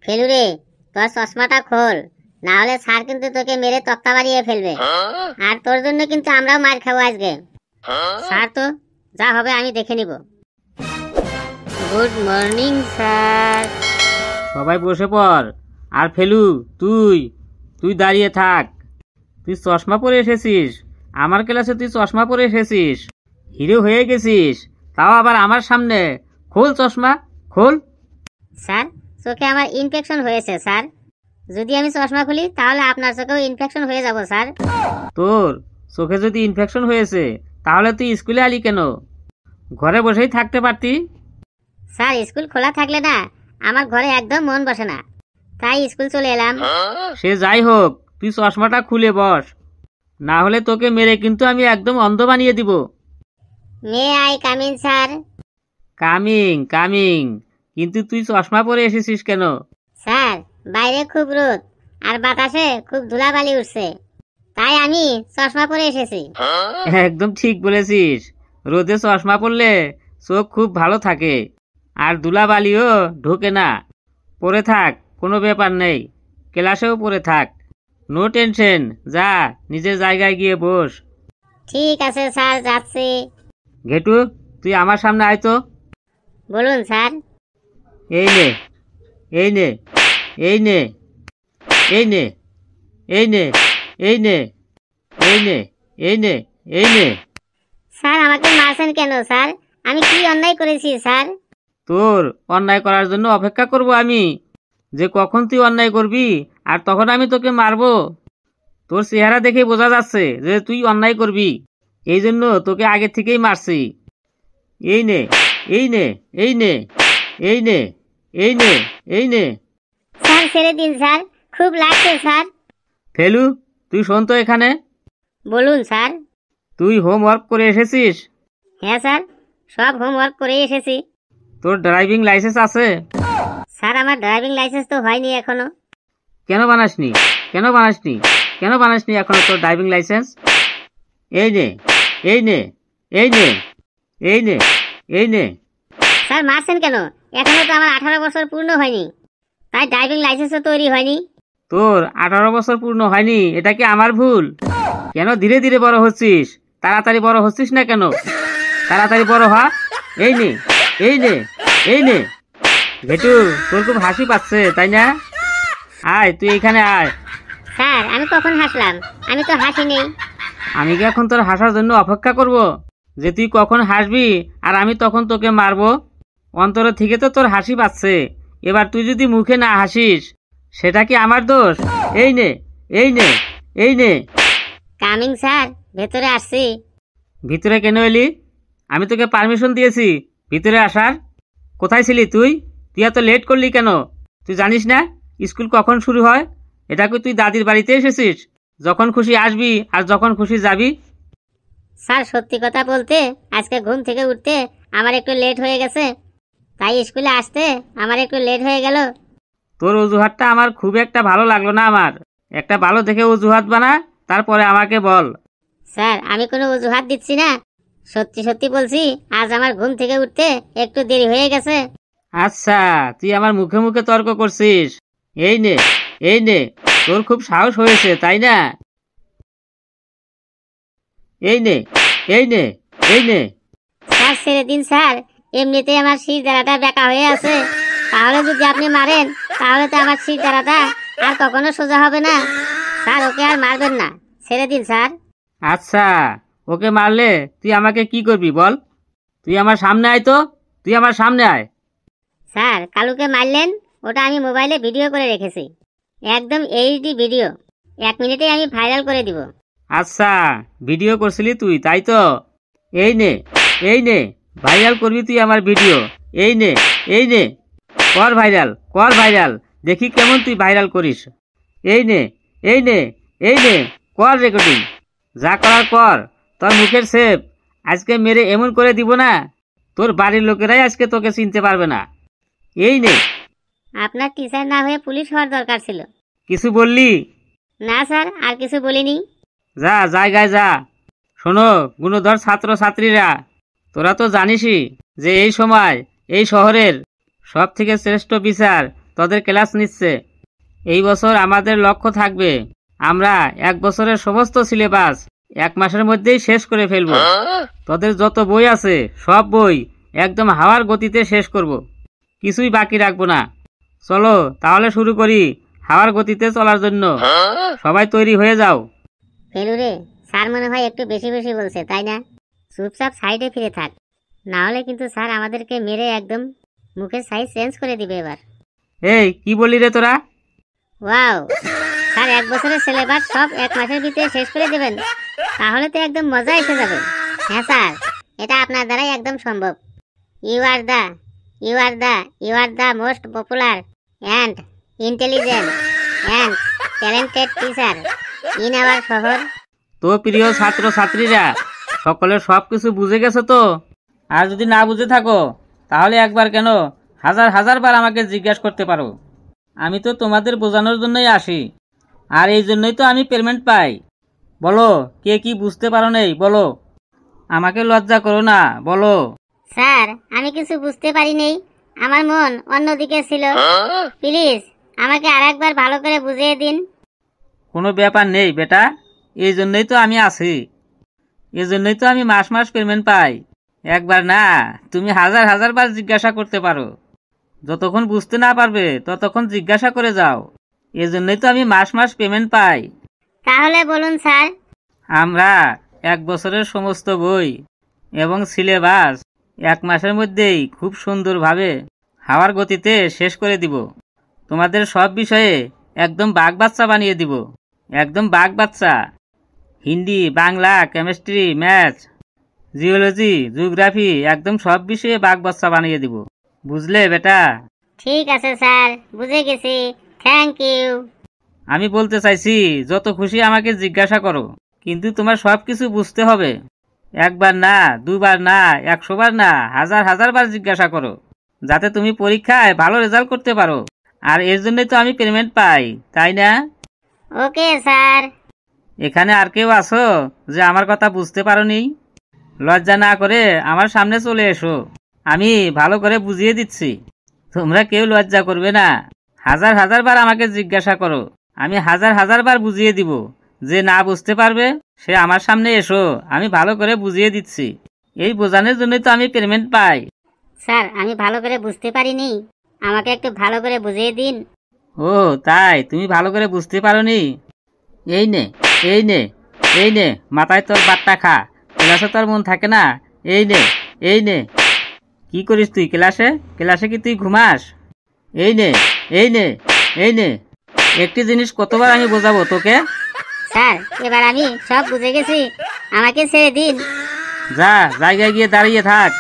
ফেলুরে, তোর চশমাটা খোল, না হলে স্যার কিন্তু তোকে মেরে তক্তা বাড়িয়ে ফেলবে। আর তোর জন্য কিন্তু আমরাও মার খাবো আজকে। স্যার তো যা হবে আমি দেখে নিব। Good morning sir. সবাই বসে পড়। আর ফেলু, তুই তুই দাঁড়িয়ে থাক। তুই চশমা পরে এসেছিস, আমার ক্লাসে তুই চশমা পরে এসেছিস, হিরো হয়ে গেছিস, তাও আবার আমার সামনে। খোল চশমা, খোল। স্যার, চোখে আমার ইনফেকশন হয়েছে স্যার। যদি আমি চশমা খুলি তাহলে আপনার চোখেও ইনফেকশন হয়ে যাব স্যার। তোর চোখে যদি ইনফেকশন হয়েছে তাহলে তুই স্কুলে আলি কেন? ঘরে বসেই থাকতে পারতি। স্যার, স্কুল খোলা থাকলে না আমার ঘরে একদম মন বসে না, তাই স্কুল চলে এলাম। সে যাই হোক, তুই চশমাটা খুলে বস, না হলে তোকে মেরে কিন্তু আমি একদম অন্ধ বানিয়ে দিব। May I come in sir? Coming coming, কিন্তু তুই চশমা পরে এসেছিস কেন? স্যার, বাইরে খুব রোদ আর বাতাসে খুব ধুলাবালি উঠছে, তাই আমি চশমা পরে এসেছি। একদম ঠিক বলেছিস, রোদে চশমা পরলে চোখ খুব ভালো থাকে আর ধুলাবালিও ঢোকে না। পরে থাক, কোনো ব্যাপার নেই, ক্লাসেও পরে থাক, নো টেনশন। যা নিজের জায়গায় গিয়ে বস। ঠিক আছে স্যার, যাচ্ছি। ঘেটু, তুই আমার সামনে আয় তো। বলুন স্যার। এই নে, এই নে, এই নে, এই নে, এই নে, এই নে, এই নে, এই নে, এই নে। স্যার, আমাকে মারছেন কেন স্যার? আমি কি অন্যায় করেছি স্যার? তোর অন্যায় করার জন্য অপেক্ষা করব আমি, যে কখন তুই অন্যায় করবি আর তখন আমি তোকে মারবো। তোর চেহারা দেখে বোঝা যাচ্ছে যে তুই অন্যায় করবি, এই জন্য তোকে আগে থেকেই মারছি। এই নে, এই নে, এই নে, এই নে, এই নে, এই নে। স্যার, ছেড়ে দিন স্যার, খুব লাগছে স্যার। ফেলু, তুই শোন তো এখানে। বলুন স্যার। তুই হোমওয়ার্ক করে এসেছিস? হ্যাঁ স্যার, সব হোমওয়ার্ক করে এসেছি। তোর ড্রাইভিং লাইসেন্স আছে? স্যার, আমার ড্রাইভিং লাইসেন্স তো হয়নি এখনো। কেন বানাসনি, কেন বানাসনি, কেন বানাসনি এখনো তোর ড্রাইভিং লাইসেন্স? এই নে, এই নে, এই নে, এই নে, এই নে। স্যার, মারছেন কেন? এখনো তো আমার 18 বছর পূর্ণ হয়নি, তাই ড্রাইভিং লাইসেন্সও তৈরি হয়নি। তোর 18 বছর পূর্ণ হয়নি, এটা কি আমার ভুল? কেন ধীরে ধীরে বড় হচ্ছিস, তাড়াতাড়ি বড় হচ্ছিস না কেন? তাড়াতাড়ি বড় হ। এই নে, এই নে, এই নে। ঘেটু, তোর খুব হাসি পাচ্ছে তাই না? আয়, তুই এইখানে আয়। স্যার, আমি কখন হাসলাম? আমি তো হাসি নেই। আমি কি এখন তোর হাসার জন্য অপেক্ষা করব, যে তুই কখন হাসবি আর আমি তখন তোকে মারবো? অন্তর থেকে তো তোর হাসি পাচ্ছে, এবার তুই যদি মুখে না হাসিস সেটা কি আমার দোষ? এই নে, এই নে, এই নে। কামিং স্যার, ভেতরে আসছি। ভিতরে কেন এলি? আমি তোকে পারমিশন দিয়েছি ভিতরে আসার। কোথায় ছিলি তুই? তুই এত লেট করলি কেন? তুই জানিস না স্কুল কখন শুরু হয়? এটা কি তুই দাদির বাড়িতে এসেছিস? যখন খুশি আসবি আর যখন খুশি যাবি। স্যার, সত্যি কথা বলতে আজকে ঘুম থেকে উঠতে আমার একটু লেট হয়ে গেছে, তাই স্কুলে আসতে আমার একটু লেট হয়ে গেল। তোর অজুহাতটা আমার খুব একটা ভালো লাগলো না। আমার একটা ভালো দেখে অজুহাত বানা, তারপরে আমাকে বল। স্যার, আমি কোনো অজুহাত দিচ্ছি না, সত্যি সত্যি বলছি, আজ আমার ঘুম থেকে উঠতে একটু দেরি হয়ে গেছে। আচ্ছা, তুই আমার মুখে মুখে তর্ক করছিস? এই নে, এই নে, তোর খুব সাহস হয়েছে তাই না? এই নে, এই নে, এই নে। স্যার, ছেড়ে দিন স্যার, এমনিতেই আমার শির দাঁড়াটা বেঁকা হয়ে আছে, তাহলে যদি আপনি মারেন তাহলে তো আমার শির দাঁড়াটা আর কখনো সোজা হবে না। স্যার, ওকে আর মারবেন না, ছেড়ে দিন স্যার। আচ্ছা, ওকে মারলে তুই আমাকে কি করবি বল? তুই আমার সামনে আয় তো, তুই আমার সামনে আয়। স্যার, কালুকে মারলেন, ওটা আমি মোবাইলে ভিডিও করে রেখেছি, একদম এইচডি ভিডিও, 1 মিনিটেই আমি ভাইরাল করে দিব। আচ্ছা, ভিডিও করছিলি তুই তাই তো? এই নে, এই নে, ভাইরাল করবি তুই আমার ভিডিও। এই নে, এই নে, কর ভাইরাল, কর ভাইরাল, দেখি কেমন তুই ভাইরাল করিস। এই নে, এই নে, এই নে, কর রেকর্ডিং, যা করার কর। তোর মুখের সেপ আজকে মেরে এমন করে দিব না, তোর বাড়ির লোকেরাই আজকে তোকে চিনতে পারবে না। এই নে। আপনার টিচার না হয়ে পুলিশ হওয়ার দরকার ছিল। কিছু বললি? না স্যার, আর কিছু বলিনি। যা, জায়গায় যা। শোনো গুণধর ছাত্র ছাত্রীরা, তোরা তো জানিসই যে এই সময় এই শহরের সব থেকে শ্রেষ্ঠ বিচার তোদের ক্লাস নিচ্ছে। এই বছর আমাদের লক্ষ্য থাকবে আমরা 1 বছরের সমস্ত সিলেবাস 1 মাসের মধ্যেই শেষ করে ফেলবো। তোদের যত বই আছে সব বই একদম হাওয়ার গতিতে শেষ করব, কিছুই বাকি রাখবো না। চলো তাহলে শুরু করি হাওয়ার গতিতে চলার জন্য। সবাই তৈরি হয়ে যাও। ফেলুরে, স্যার মনে হয় একটু বেশি বেশি বলছে, তাই না? চুপচাপ সাইডে ফিরে থাক, না হলে কিন্তু স্যার আমাদেরকে মেরে একদম মুখের সাইজ চেঞ্জ করে দিবে এবার। এই কি বললি রে তোরা? ওয়াও, স্যার 1 বছরের সিলেবাস সব 1 মাসের ভিতরে শেষ করে দেবেন? তাহলে তো একদম মজা এসে যাবে। হ্যাঁ স্যার, এটা আপনার দ্বারাই একদম সম্ভব। You are the most popular and intelligent and talented teacher in our শহর। তো প্রিয় ছাত্র ছাত্রীরা, সকলে সব কিছু বুঝে গেছো তো? আর যদি না বুঝে থাকো তাহলে একবার কেন হাজার হাজার বার আমাকে জিজ্ঞাসা করতে পারো। আমি তো তোমাদের বোঝানোর জন্যই আসি, আর এই জন্যই তো আমি পেমেন্ট পাই। বলো, কে কি বুঝতে পারো নেই বলো, আমাকে লজ্জা করো না, বলো। স্যার, আমি কিছু বুঝতে পারি নেই, আমার মন অন্যদিকে ছিল। প্লিজ আমাকে আরেকবার ভালো করে বুঝিয়ে দিন। কোনো ব্যাপার নেই বেটা, এই জন্যই তো আমি আছি, এই জন্যই তো আমি মাস মাস পেমেন্ট পাই। একবার না, তুমি হাজার হাজার বার জিজ্ঞাসা করতে পারো। যতক্ষণ বুঝতে না পারবে ততক্ষণ জিজ্ঞাসা করে যাও। এই জন্যই তো আমি মাস মাস পেমেন্ট পাই। তাহলে বলুন স্যার। আমরা 1 বছরের সমস্ত বই এবং সিলেবাস 1 মাসের মধ্যেই খুব সুন্দরভাবে হাওয়ার গতিতে শেষ করে দিব। তোমাদের সব বিষয়ে একদম বাঘ বাচ্চা বানিয়ে দিব, একদম বাঘ বাচ্চা। Hindi, Bangla, chemistry, maths, geology, geography, একদম সব বিষয়ে বাঘ বাচ্চা বানিয়ে দিব। বুঝলে বেটা? ঠিক আছে স্যার, বুঝে গেছি, থ্যাংক ইউ। আমি বলতে চাইছি যত খুশি আমাকে জিজ্ঞাসা করো, কিন্তু তোমার সব কিছু বুঝতে হবে। একবার না, 2 বার না, 100 বার না, হাজার হাজার বার জিজ্ঞাসা করো, যাতে তুমি পরীক্ষায় ভালো রেজাল্ট করতে পারো। আর এর জন্যই তো আমি পেমেন্ট পাই, তাই না? Okay sir. এখানে আর কেউ আছো যে আমার কথা বুঝতে পারোনি? লজ্জা না করে আমার সামনে চলে এসো, আমি ভালো করে বুঝিয়ে দিচ্ছি। তোমরা কেউ লজ্জা করবে না। হাজার হাজার বার আমাকে জিজ্ঞাসা করো, আমি হাজার হাজার বার বুঝিয়ে দিব। যে না বুঝতে পারবে সে আমার সামনে এসো, আমি ভালো করে বুঝিয়ে দিচ্ছি। এই বোঝানোর জন্যই তো আমি পেমেন্ট পাই। স্যার, আমি ভালো করে বুঝতে পারিনি, আমাকে একটু ভালো করে বুঝিয়ে দিন। ও তাই, তুমি ভালো করে বুঝতে পারোনি? এই নে, এই নে, এই নে, মাথায় তোর বাট্টা খা। ক্লাসে তোর মন থাকে না? এই নে, এই নে। কি করিস তুই ক্লাসে? ক্লাসে কি তুই ঘুমাস? এই নে, এই নে, এই নে। একটি জিনিস কতবার আমি বোঝাবো তোকে? স্যার, এবার আমি সব বুঝে গেছি, আমাকে ছেড়ে দিন। যা, জায়গায় গিয়ে দাঁড়িয়ে থাক।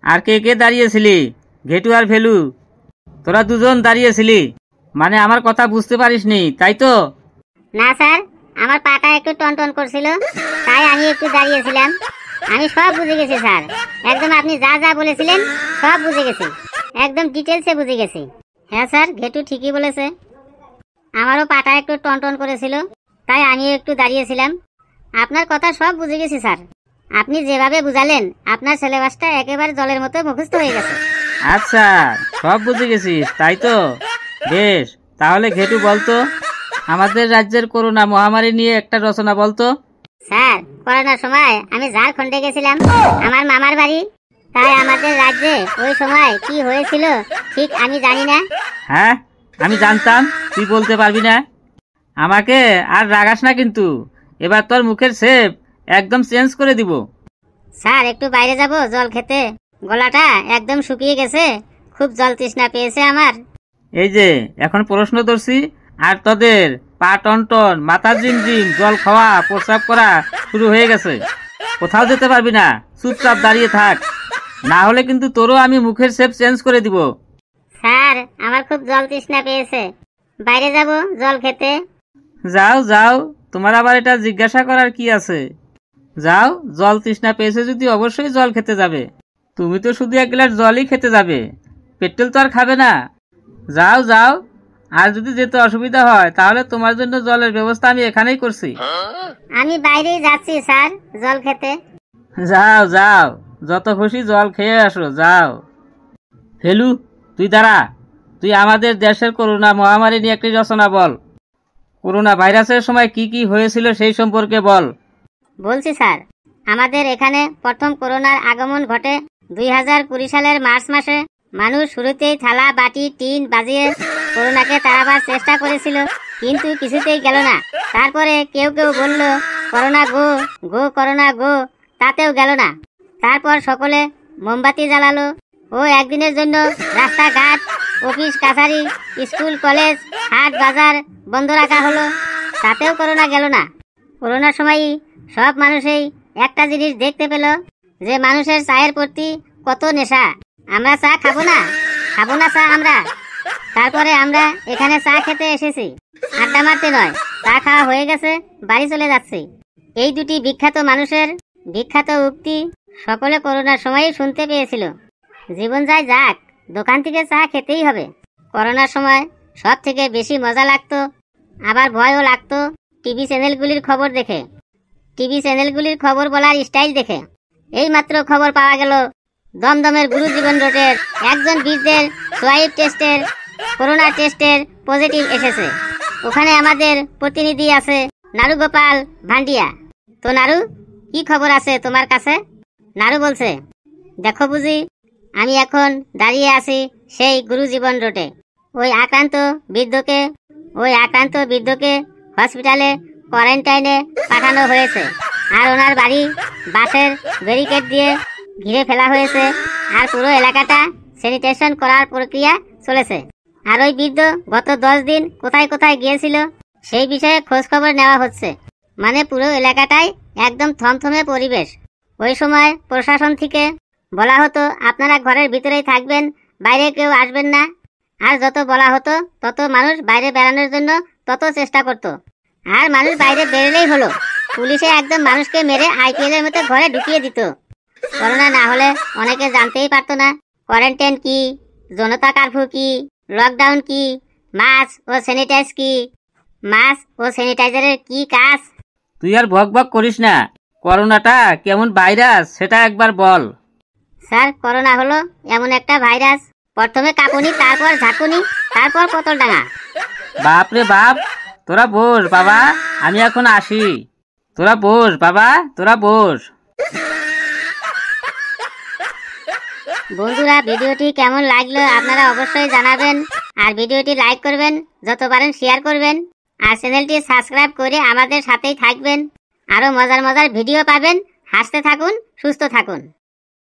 আর কে কে দাঁড়িয়েছিলি? ঘেটু আর ফেলু, তোরা দুজন দাঁড়িয়েছিলি, মানে আমার কথা বুঝতে পারিসনি, তাই তো? না স্যার, আমার পাটা একটু টনটন করছিল, তাই আমি একটু দাঁড়িয়েছিলাম। আমি সব বুঝে গেছি স্যার, একদম আপনি যা যা বলেছিলেন সব বুঝে গেছি, একদম ডিটেলসে বুঝে গেছি। হ্যাঁ স্যার, ঘেটু ঠিকই বলেছে, আমারও পাটা একটু টনটন করেছিল, তাই আমিও একটু দাঁড়িয়েছিলাম। আপনার কথা সব বুঝে গেছি স্যার, আপনি যেভাবে বুঝালেন আপনার সিলেবাসটা একেবারে জলের মতো মুখস্থ হয়ে গেছে। আচ্ছা, সব বুঝে গেছিস, তাই তো? বেশ, তাহলে ঘেটু বলতো, আমাদের রাজ্যের করোনা মহামারী নিয়ে একটা রচনা বলতো। স্যার, করোনার সময় আমি ঝাড়খণ্ডে গেছিলাম, আমার মামার বাড়ি, তাই আমাদের রাজ্যে ওই সময় কি হয়েছিল ঠিক আমি জানি না। হ্যাঁ, আমি জানতাম তুই বলতে পারবি না। আমাকে আর রাগাস না কিন্তু, এবার তোর মুখের শেপ একদম চেঞ্জ করে দিব। স্যার, একটু বাইরে যাব জল খেতে, গলাটা একদম শুকিয়ে গেছে, খুব জল তৃষ্ণা পেয়েছে আমার। এই যে এখন প্রশ্ন ধরছি, আর তোদের পা টনটন, মাথা ঝিমঝিম, জল খাওয়া, প্রস্রাব করা শুরু হয়ে গেছে। কোথাও যেতে পারবি না, চুপচাপ দাঁড়িয়ে থাক, না হলে কিন্তু তোরও আমি মুখের শেপ চেঞ্জ করে দিব। স্যার, আমার খুব জল তৃষ্ণা পেয়েছে, বাইরে যাব জল খেতে। যাও যাও, তোমার আবার এটা জিজ্ঞাসা করার কি আছে? যাও, জল তৃষ্ণা পেয়েছে যদি অবশ্যই জল খেতে যাবে। তুমি তো শুধু 1 গ্লাস জলই খেতে যাবে, পেট্রোল তো আর খাবে না। যাও যাও, আর যদি যেতে অসুবিধা হয় তাহলে তোমার জন্য জলের ব্যবস্থা আমি এখানেই করছি। আমি বাইরেই যাচ্ছি স্যার জল খেতে। যাও যাও, যত খুশি জল খেয়ে আসো, যাও। ফেলু, তুই দাঁড়া, তুই আমাদের দেশের করোনা মহামারী নিয়ে একটি রচনা বল। করোনা ভাইরাসের সময় কি কি হয়েছিল সেই সম্পর্কে বল। বলছি স্যার, আমাদের এখানে প্রথম করোনার আগমন ঘটে 2020 সালের মার্চ মাসে। মানুষ শুরুতেই থালা বাটি টিন বাজিয়ে করোনাকে তাড়াবার চেষ্টা করেছিল, কিন্তু কিছুতেই গেল না। তারপরে কেউ কেউ বলল করোনা গো গো করোনা গো, তাতেও গেল না। তারপর সকলে মোমবাতি জ্বালালো ও একদিনের জন্য রাস্তাঘাট, অফিস কাছারি, স্কুল কলেজ, হাট বাজার বন্ধ রাখা হলো, তাতেও করোনা গেল না। করোনার সময়ই সব মানুষই একটা জিনিস দেখতে পেল যে মানুষের চায়ের প্রতি কত নেশা। আমরা চা খাবো না চা আমরা। তারপরে আমরা এখানে চা খেতে এসেছি, আড্ডা মারতে নয়। চা খাওয়া হয়ে গেছে, বাড়ি চলে যাচ্ছি। এই দুটি বিখ্যাত মানুষের বিখ্যাত উক্তি সকলে করোনার সময়ই শুনতে পেয়েছিল। জীবন যায় যাক, দোকান থেকে চা খেতেই হবে। করোনার সময় সব থেকে বেশি মজা লাগতো, আবার ভয়ও লাগতো টিভি চ্যানেলগুলির খবর দেখে। টিভি চ্যানেলগুলির খবর বলার স্টাইল দেখে। এই মাত্র খবর পাওয়া গেল দমদমের গুরুজীবন রোডের একজন বৃদ্ধের সোয়াইপ টেস্টের করোনা টেস্টের পজিটিভ এসেছে। ওখানে আমাদের প্রতিনিধি আছে নারু গোপাল ভান্ডিয়া। তো নারু, কি খবর আছে তোমার কাছে? নারু বলছে, দেখো বুঝি, আমি এখন দাঁড়িয়ে আছি সেই গুরুজীবন রোডে। ওই আক্রান্ত বৃদ্ধকে হসপিটালে কোয়ারেন্টাইনে পাঠানো হয়েছে, আর ওনার বাড়ি বাঁশের ব্যারিকেড দিয়ে ঘিরে ফেলা হয়েছে, আর পুরো এলাকাটা স্যানিটেশন করার প্রক্রিয়া চলেছে। আর ওই বৃদ্ধ গত 10 দিন কোথায় কোথায় গিয়েছিল সেই বিষয়ে খোঁজ খবর নেওয়া হচ্ছে। মানে পুরো এলাকাটাই একদম থমথমে পরিবেশ। ওই সময় প্রশাসন থেকে বলা হতো আপনারা ঘরের ভিতরেই থাকবেন, বাইরে কেউ আসবেন না। আর যত বলা হতো তত মানুষ বাইরে বেড়ানোর জন্য তত চেষ্টা করত। আর মানুষ বাইরে বেরোলেই হলো, পুলিশে একদম মানুষকে মেরে IPL এর মতো ঘরে ঢুকিয়ে দিত। করোনা না হলে অনেকে জানতেই পারতো না কোয়ারেন্টাইন কি, জনতা কারফিউ কি, লকডাউন কি, মাস্ক ও স্যানিটাইজারের কি কাজ। তুই আর ভক ভক করিস না, করোনাটা কেমন ভাইরাস সেটা একবার বল। স্যার, করোনা হলো এমন একটা ভাইরাস, প্রথমে কাঁপুনি, তারপর ঝাঁকুনি, তারপর পতলডাঙা। বাপ রে বাপ, তোরা বস বাবা, আমি এখন আসি। তোরা বস বাবা, তোরা বস। বন্ধুরা, ভিডিওটি কেমন লাগলো আপনারা অবশ্যই জানাবেন, আর ভিডিওটি লাইক করবেন, যত পারেন শেয়ার করবেন, আর চ্যানেলটি সাবস্ক্রাইব করে আমাদের সাথেই থাকবেন। আরো মজার মজার ভিডিও পাবেন। হাসতে থাকুন, সুস্থ থাকুন।